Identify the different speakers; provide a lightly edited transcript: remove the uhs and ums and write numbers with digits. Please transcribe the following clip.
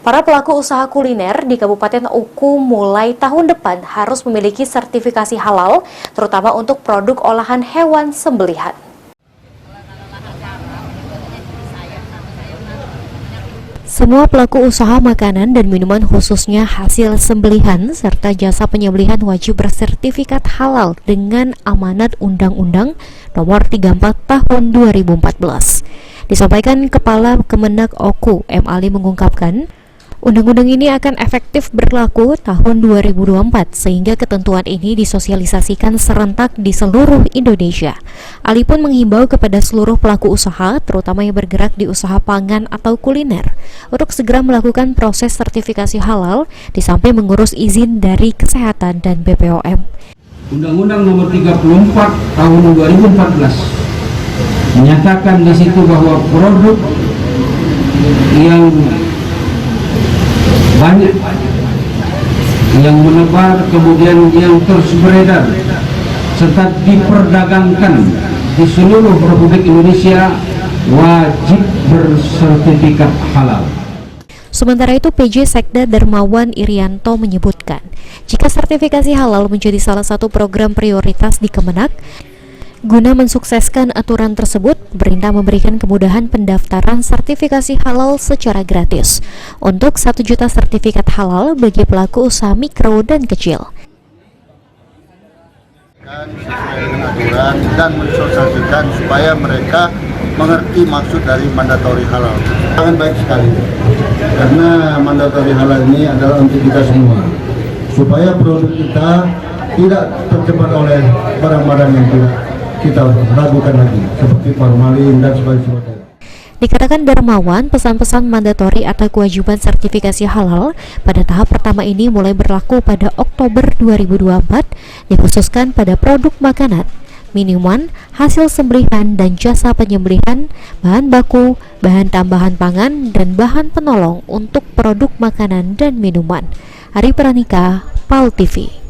Speaker 1: Para pelaku usaha kuliner di Kabupaten Oku mulai tahun depan harus memiliki sertifikasi halal, terutama untuk produk olahan hewan sembelihan. Semua pelaku usaha makanan dan minuman khususnya hasil sembelihan serta jasa penyembelihan wajib bersertifikat halal dengan amanat Undang-Undang Nomor 34 Tahun 2014. Disampaikan Kepala Kemenak Oku, M. Ali mengungkapkan, undang-undang ini akan efektif berlaku tahun 2024 sehingga ketentuan ini disosialisasikan serentak di seluruh Indonesia. Ali pun menghimbau kepada seluruh pelaku usaha, terutama yang bergerak di usaha pangan atau kuliner, untuk segera melakukan proses sertifikasi halal di samping mengurus izin dari kesehatan dan BPOM.
Speaker 2: Undang-Undang Nomor 34 Tahun 2014 menyatakan di situ bahwa produk yang banyak yang menebar kemudian yang terus beredar serta diperdagangkan di seluruh Republik Indonesia wajib bersertifikat halal.
Speaker 1: Sementara itu, PJ Sekda Darmawan Irianto menyebutkan, jika sertifikasi halal menjadi salah satu program prioritas di Kemenak, guna mensukseskan aturan tersebut, pemerintah memberikan kemudahan pendaftaran sertifikasi halal secara gratis untuk 1 juta sertifikat halal bagi pelaku usaha mikro dan kecil.
Speaker 3: Sesuai dengan aturan dan mensosialisasikan supaya mereka mengerti maksud dari mandatori halal. Sangat baik sekali, karena mandatori halal ini adalah untuk kita semua, supaya produk kita tidak terjebak oleh barang-barang yang tidak kita ragukan lagi, seperti formalin dan sebagainya.
Speaker 1: Dikatakan Darmawan, pesan-pesan mandatori atau kewajiban sertifikasi halal pada tahap pertama ini mulai berlaku pada Oktober 2024, dikhususkan pada produk makanan, minuman, hasil sembelihan dan jasa penyembelihan, bahan baku, bahan tambahan pangan, dan bahan penolong untuk produk makanan dan minuman. Ari Pranika, PAL TV.